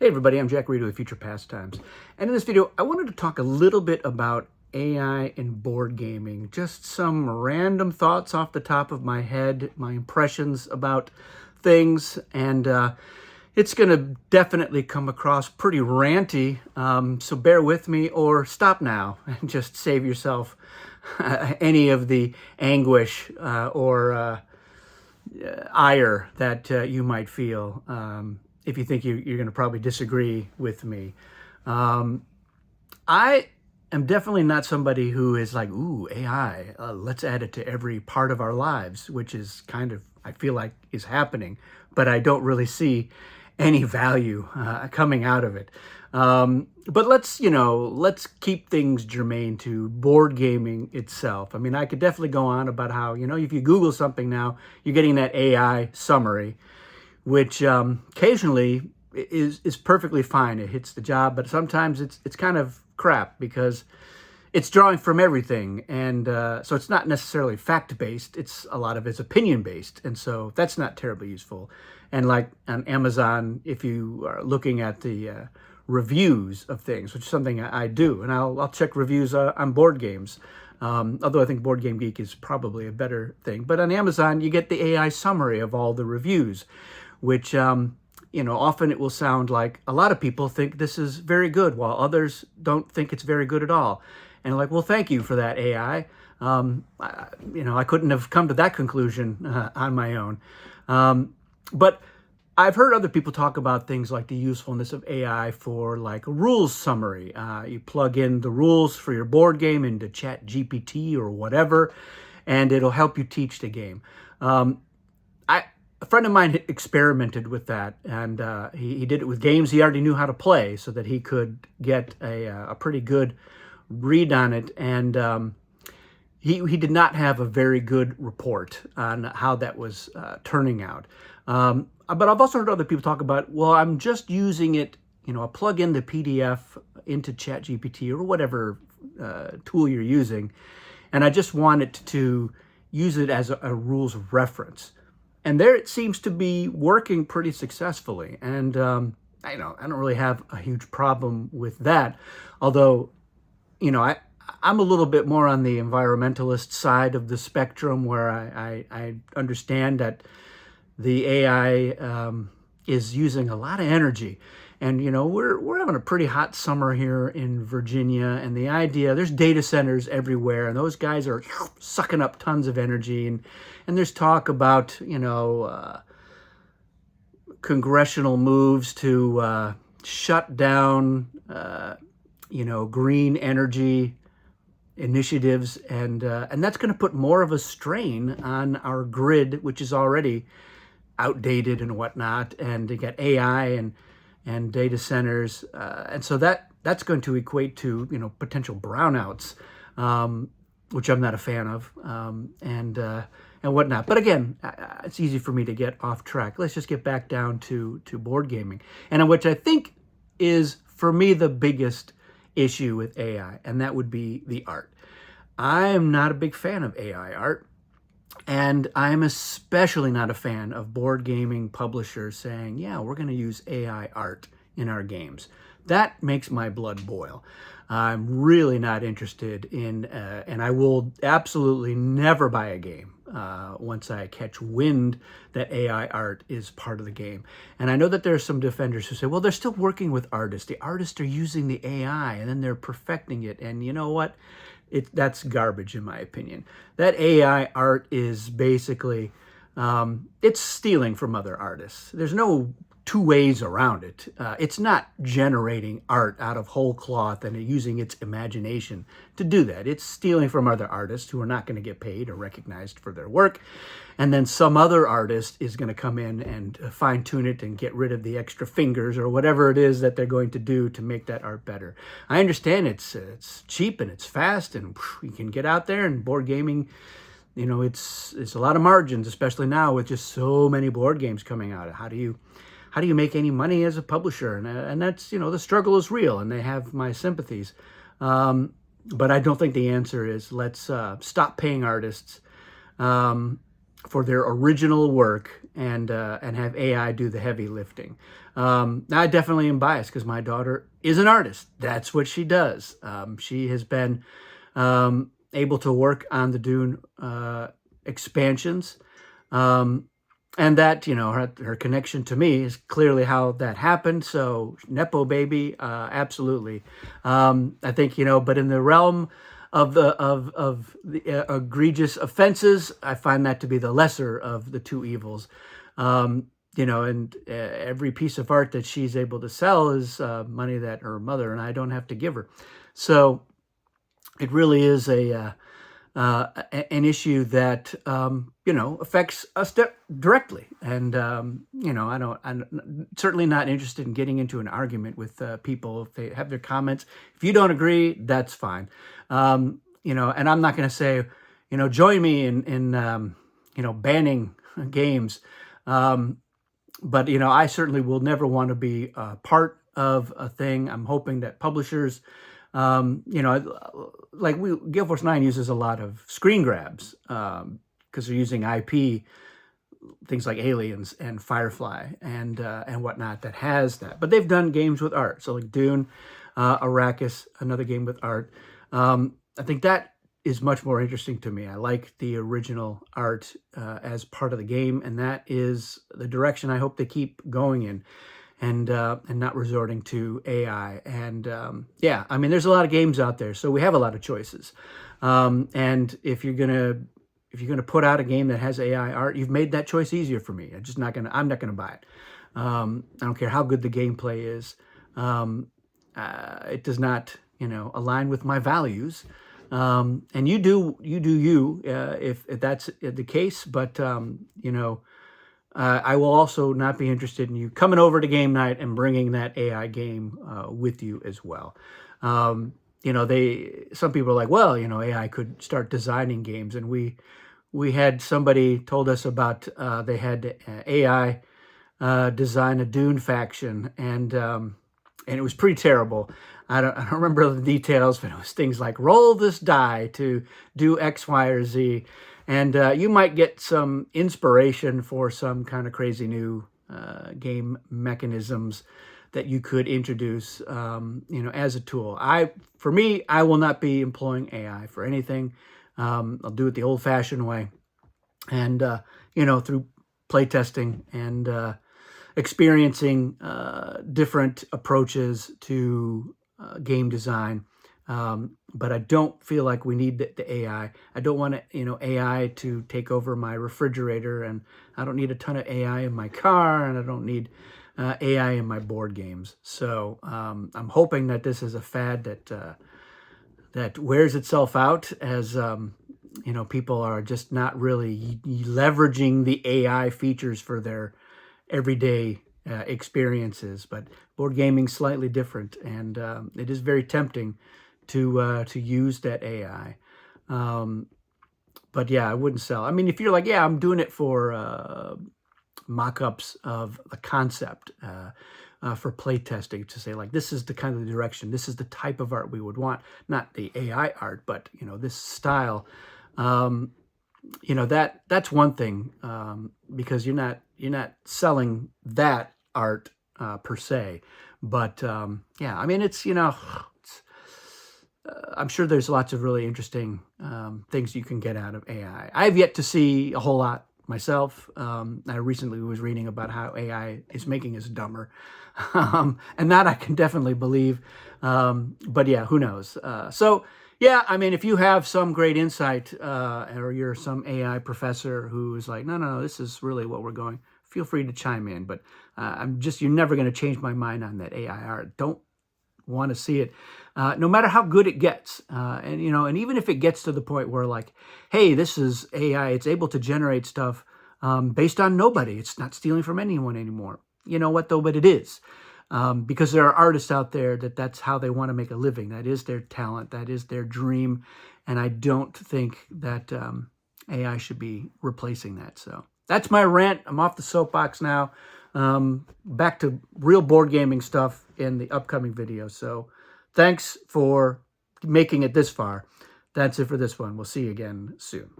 Hey everybody, I'm Jack Reed with Future Pastimes. And in this video, I wanted to talk a little bit about AI and board gaming. Just some random thoughts off the top of my head, my impressions about things, and it's going to definitely come across pretty ranty, so bear with me or stop now and just save yourself any of the anguish or ire that you might feel. If you think you're going to probably disagree with me. I am definitely not somebody who is like, ooh, AI, let's add it to every part of our lives, which is kind of, I feel like, is happening, but I don't really see any value coming out of it. But let's keep things germane to board gaming itself. I mean, I could definitely go on about how, if you Google something now, you're getting that AI summary, which occasionally is perfectly fine. It hits the job, but sometimes it's kind of crap because it's drawing from everything, and so it's not necessarily fact-based. A lot of it's opinion-based, and so that's not terribly useful. And like on Amazon, if you are looking at the reviews of things, which is something I do, and I'll check reviews on board games. Although I think Board Game Geek is probably a better thing. But on Amazon, you get the AI summary of all the reviews, which, often it will sound like a lot of people think this is very good, while others don't think it's very good at all. And like, well, thank you for that, AI. I couldn't have come to that conclusion on my own. But I've heard other people talk about things like the usefulness of AI for like a rules summary. You plug in the rules for your board game into ChatGPT or whatever, and it'll help you teach the game. A friend of mine experimented with that, and he did it with games he already knew how to play so that he could get a pretty good read on it. And he did not have a very good report on how that was turning out. But I've also heard other people talk about, well, I'm just using it, I plug in the PDF into ChatGPT or whatever tool you're using, and I just want it to use it as a rules reference. And there it seems to be working pretty successfully. And I don't really have a huge problem with that. Although, I'm a little bit more on the environmentalist side of the spectrum, where I understand that the AI is using a lot of energy. And, we're having a pretty hot summer here in Virginia. And the idea, there's data centers everywhere, and those guys are sucking up tons of energy. And there's talk about, congressional moves to shut down, green energy initiatives. And that's going to put more of a strain on our grid, which is already outdated and whatnot. And they get AI and data centers. And so that's going to equate to, potential brownouts, which I'm not a fan of, and whatnot. But again, it's easy for me to get off track. Let's just get back down to board gaming, and which I think is, for me, the biggest issue with AI, and that would be the art. I am not a big fan of AI art, and I am especially not a fan of board gaming publishers saying, yeah, we're going to use AI art in our games. That makes my blood boil. I'm really not interested in, and I will absolutely never buy a game once I catch wind that AI art is part of the game. And I know that there are some defenders who say, well, they're still working with artists. The artists are using the AI, and then they're perfecting it. And you know what? That's garbage, in my opinion. That AI art is basically, it's stealing from other artists. There's no two ways around it. It's not generating art out of whole cloth and using its imagination to do that. It's stealing from other artists who are not going to get paid or recognized for their work. And then some other artist is going to come in and fine tune it and get rid of the extra fingers or whatever it is that they're going to do to make that art better. I understand it's cheap and it's fast and you can get out there, and board gaming, it's a lot of margins, especially now with just so many board games coming out. How do you make any money as a publisher? And that's, the struggle is real, and they have my sympathies. But I don't think the answer is let's stop paying artists. for their original work and have AI do the heavy lifting. I definitely am biased because my daughter is an artist. That's what she does. She has been able to work on the Dune expansions. And that, her connection to me is clearly how that happened. So, Nepo baby, absolutely. I think, but in the realm of the egregious offenses, I find that to be the lesser of the two evils. And every piece of art that she's able to sell is money that her mother and I don't have to give her. So it really is an issue that affects us directly. And I'm certainly not interested in getting into an argument with people if they have their comments. If you don't agree, that's fine. And I'm not going to say, join me in banning games. But I certainly will never want to be part of a thing. I'm hoping that publishers, like Gale Force 9 uses a lot of screen grabs because they're using IP, things like Aliens and Firefly and whatnot that has that. But they've done games with art, so like Dune, Arrakis, another game with art. I think that is much more interesting to me. I like the original art as part of the game, and that is the direction I hope they keep going in. And not resorting to AI. And there's a lot of games out there, so we have a lot of choices. And if you're gonna put out a game that has AI art, you've made that choice easier for me. I'm not gonna buy it. I don't care how good the gameplay is. It does not, align with my values. And you do you if that's the case. But I will also not be interested in you coming over to game night and bringing that AI game with you as well. Some people are like, well, AI could start designing games, and we had somebody told us about they had AI design a Dune faction, and it was pretty terrible. I don't remember the details, but it was things like roll this die to do X, Y, or Z. And you might get some inspiration for some kind of crazy new game mechanisms that you could introduce, as a tool. For me, I will not be employing AI for anything. I'll do it the old-fashioned way, and through playtesting and experiencing different approaches to game design. But I don't feel like we need the AI. I don't want AI to take over my refrigerator, and I don't need a ton of AI in my car, and I don't need AI in my board games. So I'm hoping that this is a fad that wears itself out as people are just not really leveraging the AI features for their everyday experiences. But board gaming's slightly different, and it is very tempting to use that AI. But yeah, I wouldn't sell. I mean, if you're like, yeah, I'm doing it for mock-ups of the concept, for playtesting, to say like, this is the kind of direction, this is the type of art we would want, not the AI art, but this style. That's one thing, because you're not selling that art per se. But it's I'm sure there's lots of really interesting things you can get out of AI. I've yet to see a whole lot myself. I recently was reading about how AI is making us dumber, and that I can definitely believe. But yeah, who knows? If you have some great insight, or you're some AI professor who is like, no, this is really what we're going, feel free to chime in. But you're never going to change my mind on that AI art. Don't want to see it, no matter how good it gets. And even if it gets to the point where like, hey, this is AI, it's able to generate stuff based on nobody. It's not stealing from anyone anymore. You know what, though? But it is. Because there are artists out there that's how they want to make a living. That is their talent. That is their dream. And I don't think that AI should be replacing that. So that's my rant. I'm off the soapbox now. Back to real board gaming stuff in the upcoming video. So thanks for making it this far. That's it for this one. We'll see you again soon.